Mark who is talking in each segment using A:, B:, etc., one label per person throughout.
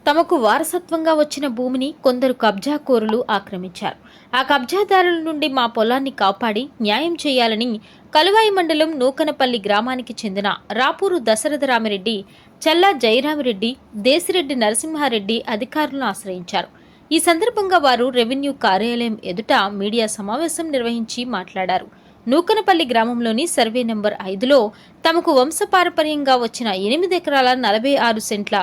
A: తమకు వారసత్వంగా వచ్చిన భూమిని కొందరు కబ్జాకోరులు ఆక్రమించారు. ఆ కబ్జాదారుల నుండి మా పొలాన్ని కాపాడి న్యాయం చేయాలని కలువాయి మండలం నూకనపల్లి గ్రామానికి చెందిన రాపూరు దశరథరామిరెడ్డి, చల్లా జయరామిరెడ్డి, దేశిరెడ్డి నరసింహారెడ్డి అధికారులను ఆశ్రయించారు. ఈ సందర్భంగా వారు రెవెన్యూ కార్యాలయం ఎదుట మీడియా సమావేశం నిర్వహించి మాట్లాడారు. నూకనపల్లి గ్రామంలోని సర్వే నెంబర్ 5లో తమకు వంశపారపర్యంగా వచ్చిన 8 ఎకరాల 46 సెంట్ల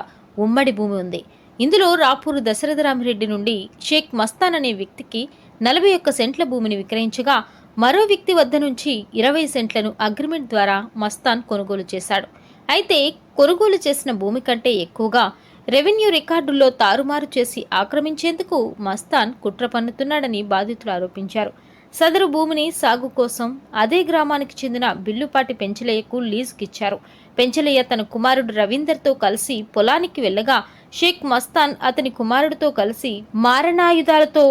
A: ఉమ్మడి భూమి ఉంది. ఇందులో రాపూరు దశరథరామిరెడ్డి నుండి షేక్ మస్తాన్ అనే వ్యక్తికి 41 సెంట్ల భూమిని విక్రయించగా, మరో వ్యక్తి వద్ద నుంచి 20 సెంట్లను అగ్రిమెంట్ ద్వారా మస్తాన్ కొనుగోలు చేశాడు. అయితే కొనుగోలు చేసిన భూమి కంటే ఎక్కువగా రెవెన్యూ రికార్డుల్లో తారుమారు చేసి ఆక్రమించేందుకు మస్తాన్ కుట్ర పన్నుతున్నాడని బాధితులు ఆరోపించారు. సదరు భూమిని సాగు కోసం అదే గ్రామానికి చెందిన బిల్లుపాటి పెంచలయ్యకు లీజుకిచ్చారు. పెంచలయ్య తన కుమారుడు రవీందర్తో కలిసి పొలానికి వెళ్లగా షేక్ మస్తాన్ అతని కుమారుడితో కలిసి మారణాయుధాలతో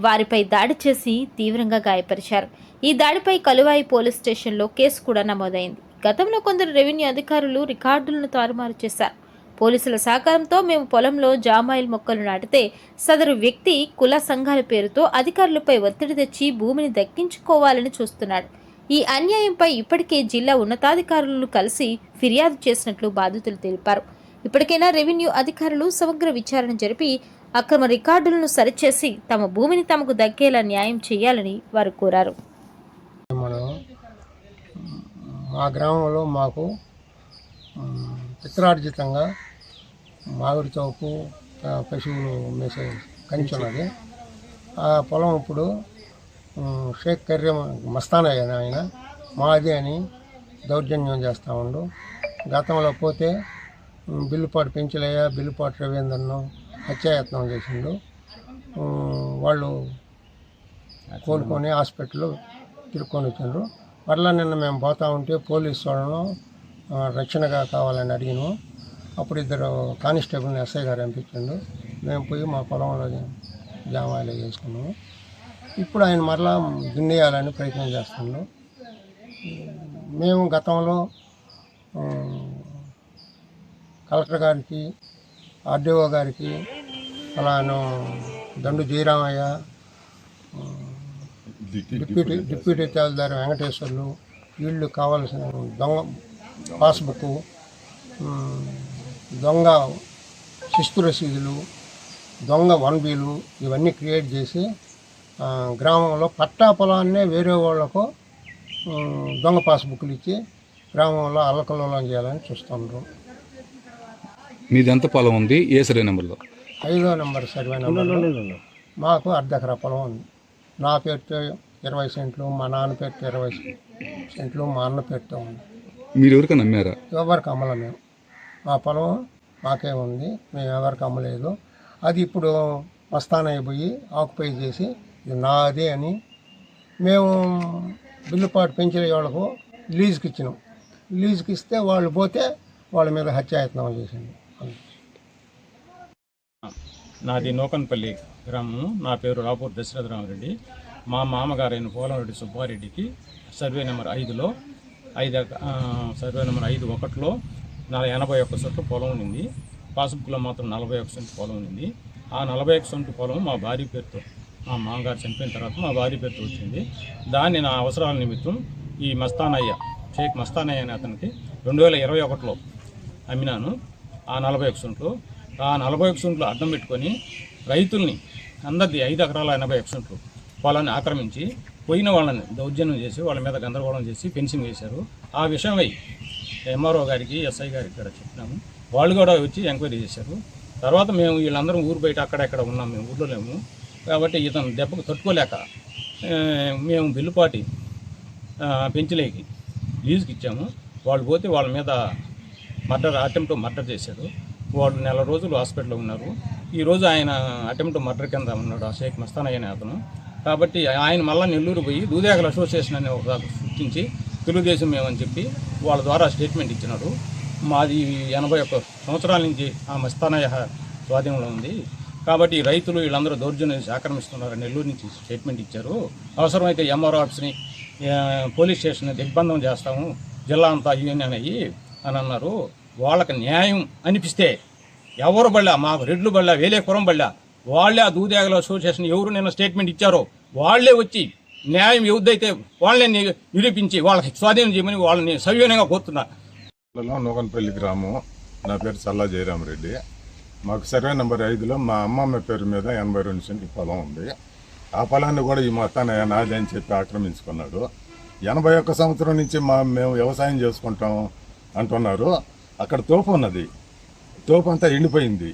A: వారిపై దాడి చేసి తీవ్రంగా గాయపరిచారు. ఈ దాడిపై కలువాయి పోలీస్ స్టేషన్లో కేసు కూడా నమోదైంది. గతంలో కొందరు రెవెన్యూ అధికారులు రికార్డులను తారుమారు చేశారు. పోలీసుల సహకారంతో మేము పొలంలో జామాయిల్ మొక్కలు నాటితే సదరు వ్యక్తి కుల సంఘాల పేరుతో అధికారులపై ఒత్తిడి తెచ్చి భూమిని దక్కించుకోవాలని చూస్తున్నాడు. ఈ అన్యాయంపై ఇప్పటికే జిల్లా ఉన్నతాధికారులను కలిసి ఫిర్యాదు చేసినట్లు బాధితులు తెలిపారు. ఇప్పటికైనా రెవెన్యూ అధికారులు సమగ్ర విచారణ జరిపి అక్రమ రికార్డులను సరిచేసి తమ భూమిని తమకు దక్కేలా న్యాయం చేయాలని వారు కోరారు.
B: మా గ్రామంలో మాకు పిత్రార్జితంగా మామిడి చౌకు పశువులు మేసే కంచి ఉన్నది. ఆ పొలం ఇప్పుడు షేక్ కర్యం మస్తానయ్య ఆయన మాది అని దౌర్జన్యం చేస్తూ ఉండు. గతంలో పోతే బిల్లుపాటు పెంచలయ్య, బిల్లుపాటు రవీంద్రను హత్యాయత్నం చేసిండు. వాళ్ళు కోలుకొని హాస్పిటల్లో తిరుక్కొని వచ్చిండ్రు. మరలా నిన్న మేము పోతా ఉంటే పోలీసు వాళ్ళను రక్షణగా కావాలని అడిగినాము. అప్పుడు ఇద్దరు కానిస్టేబుల్ని ఎస్ఐ గారు పంపించిండు. మేము పోయి మా పొలంలో జామాయిలు చేసుకున్నాము. ఇప్పుడు ఆయన మరలా దున్నేయాలని ప్రయత్నం చేస్తున్నాడు. మేము గతంలో కలెక్టర్ గారికి, ఆర్డీఓ గారికి, అలాను దండు జయరామయ్య, డిప్యూటీ తహసీల్దార్ వెంకటేశ్వర్లు, వీళ్ళు కావాల్సిన దొంగ పాస్బుక్, దొంగ శిస్తు రసీదులు, దొంగ 1Bలు ఇవన్నీ క్రియేట్ చేసి గ్రామంలో పట్టా పొలాన్నే వేరే వాళ్లకు దొంగ పాస్బుక్లు ఇచ్చి గ్రామంలో అల్లకల్లోలం చేయాలని చూస్తున్నారు.
C: మీది ఎంత పొలం ఉంది? ఏ సర్వే నెంబర్లో?
B: 5వ నెంబర్ సర్వే నెంబర్లో మాకు 1/2 ఎకరా పొలం ఉంది. నా పేరుతో 20 సెంట్లు, మా నాన్న పేరుతో 20 సెంట్లు, మా అన్న పేరుతో ఉంది.
C: మీరు ఎవరికైనా అమ్మారా?
B: ఎవరికి అమ్మలే. మేము మా పొలం మాకే ఉంది, మేము ఎవరికి అమ్మలేదు. అది ఇప్పుడు మస్తానైపోయి ఆక్యుపై చేసి ఇది నాదే అని మేము బిల్లుపాటు పెంచే వాళ్ళకు లీజుకి ఇచ్చినాం. లీజుకి ఇస్తే వాళ్ళు పోతే వాళ్ళ మీద హత్యాయత్నం చేసింది.
D: నాది నూకనపల్లి గ్రామం. నా పేరు రాపూరు దశరథరామిరెడ్డి. మా మామగారైన పోలంరెడ్డి సుబ్బారెడ్డికి సర్వే నెంబర్ 5లో సర్వే నెంబర్ 5/1లో 81 సెంట్లు పొలం ఉంది. పాస్బుక్లో మాత్రం 41 సెంట్లు పొలం ఉంది. ఆ 41 సెంట్లు పొలం మా భార్య పేరుతో, మా మామగారు చనిపోయిన తర్వాత మా భార్య పేరుతో వచ్చింది. దాన్ని నా అవసరాల నిమిత్తం ఈ మస్తానయ్య, షేక్ మస్తానయ్య అనే అతనికి 2021లో అమ్మినాను. ఆ 41 సెంట్లు, ఆ 41 సెంట్లు అడ్డం పెట్టుకొని రైతుల్ని అందరిది 5 ఎకరాల 81 సెంట్లు పొలాన్ని ఆక్రమించి పోయిన వాళ్ళని దౌర్జన్యం చేసి వాళ్ళ మీద గందరగోళం చేసి ఫెన్సింగ్ వేశారు. ఆ విషయమై ఎంఆర్ఓ గారికి, ఎస్ఐ గారికి కూడా చెప్పినాము. వాళ్ళు కూడా వచ్చి ఎంక్వైరీ చేశారు. తర్వాత మేము వీళ్ళందరం ఊరు బయట అక్కడెక్కడ ఉన్నాం, మేము ఊళ్ళో లేము. కాబట్టి ఇతను దెబ్బకు తట్టుకోలేక మేము బిల్లుపాటి పెంచలేకి లీజుకి ఇచ్చాము. వాళ్ళు పోతే వాళ్ళ మీద అటెంప్ట్ మర్డర్ చేశారు. వాళ్ళు 1 నెల రోజులు హాస్పిటల్లో ఉన్నారు. ఈరోజు ఆయన అటెంప్ట్ మర్డర్ కింద ఉన్నాడు, ఆ షేక్ మస్తానయ్య అనే అతను. కాబట్టి ఆయన మళ్ళీ నెల్లూరు పోయి దూదేగల అసోసియేషన్ అనే ఒక సృష్టించి తెలుగుదేశం మేమని చెప్పి వాళ్ళ ద్వారా స్టేట్మెంట్ ఇచ్చినాడు. మాది 81 సంవత్సరాల నుంచి ఆ మస్తానయ్య స్వాధీనంలో ఉంది. కాబట్టి రైతులు వీళ్ళందరూ దౌర్జన్యం ఆక్రమిస్తున్నారు, నెల్లూరు నుంచి స్టేట్మెంట్ ఇచ్చారు. అవసరమైతే ఎంఆర్ఓ ఆఫీస్ని, పోలీస్ స్టేషన్ దిగ్బంధం చేస్తాము, జిల్లా అంతా యూనియన్ అయ్యి అని అన్నారు. వాళ్ళకి న్యాయం అనిపిస్తే ఎవరు బళ్ళా మాకు రెడ్లు బళ్ళా వేలే కురం బళ్ళా వాళ్ళే ఆ దూదేగల అసోసియేషన్ ఎవరు నిన్న స్టేట్మెంట్ ఇచ్చారో వాళ్ళే వచ్చి న్యాయం ఎవరిదైతే వాళ్ళని నిరూపించి వాళ్ళకి స్వాధీనం చేయమని వాళ్ళని సవినయంగా కోరుతున్నారు.
E: నూకనపల్లి గ్రామం. నా పేరు చల్లా జయరామరెడ్డి. మాకు సర్వే నెంబర్ 5లో మా అమ్మమ్మ పేరు మీద 82 సెంట్లు పొలం ఉంది. ఆ పొలాన్ని కూడా ఈ మొత్తాన్ని నాది అని చెప్పి ఆక్రమించుకున్నాడు. 81 సంవత్సరం నుంచి మేము వ్యవసాయం చేసుకుంటాం అంటున్నారు. అక్కడ తోపు ఉన్నది, తోపు అంతా ఎండిపోయింది.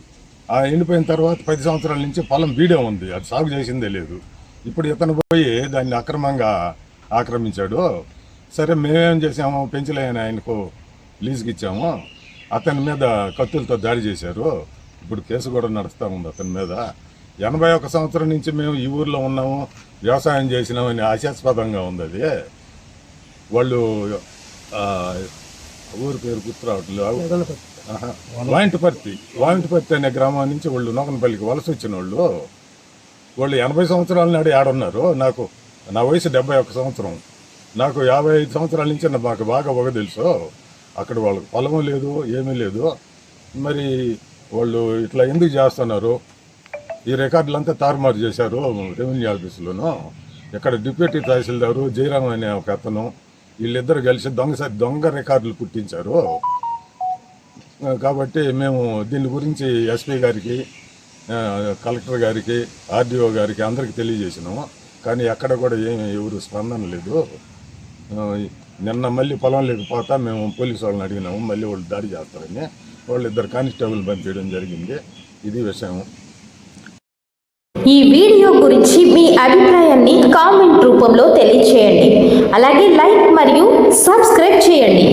E: ఆ ఎండిపోయిన తర్వాత 10 సంవత్సరాల నుంచి పొలం బీడే ఉంది, అది సాగు చేసిందే లేదు. ఇప్పుడు ఇతను పోయి దాన్ని అక్రమంగా ఆక్రమించాడు. సరే మేమేం చేసాము, పెంచలేని ఆయనకు లీజుకి ఇచ్చాము. అతని మీద కత్తులతో దాడి చేశారు. ఇప్పుడు కేసు కూడా నడుస్తూ ఉంది అతని మీద. 81 సంవత్సరం నుంచి మేము ఈ ఊర్లో ఉన్నాము, వ్యవసాయం చేసినామని ఆశాస్పదంగా ఉంది అది. వాళ్ళు ఊరి పేరు గుర్తురావట్లేదు, వాయింటిపర్తి అనే గ్రామం నుంచి వాళ్ళు నూకనపల్లికి వలస వచ్చిన వాళ్ళు 80 సంవత్సరాల నాడు ఆడున్నారు. నా వయసు 71 సంవత్సరం. నాకు 55 సంవత్సరాల నుంచి మాకు బాగా ఒక తెలుసు. అక్కడ వాళ్ళకి పొలం లేదు, ఏమీ లేదు. మరి వాళ్ళు ఇట్లా ఎందుకు చేస్తున్నారు? ఈ రికార్డులంతా తారుమారు చేశారు రెవెన్యూ ఆఫీసులోను. ఇక్కడ డిప్యూటీ తహసీల్దారు జయరామ్ అనే ఒక అతను, వీళ్ళిద్దరు కలిసి దొంగ రికార్డులు పుట్టించారు. కాబట్టి మేము దీని గురించి ఎస్పీ గారికి, కలెక్టర్ గారికి, ఆర్డీఓ గారికి అందరికీ తెలియజేసినాము. కానీ ఎక్కడ కూడా ఎవరు స్పందన లేదు. నిన్న మళ్ళీ పొలం లేకపోతా మేము పోలీసు వాళ్ళని అడిగినాము, మళ్ళీ వాళ్ళు దాడి చేస్తారని. వాళ్ళు 2 కానిస్టేబుల్ పంపించడం జరిగింది. ఇది విషయం.
A: ఈ వీడియో గురించి మీ అభిప్రాయాన్ని కామెంట్ రూపంలో తెలియజేయండి. అలాగే లైక్ మరియు సబ్స్క్రైబ్ చేయండి.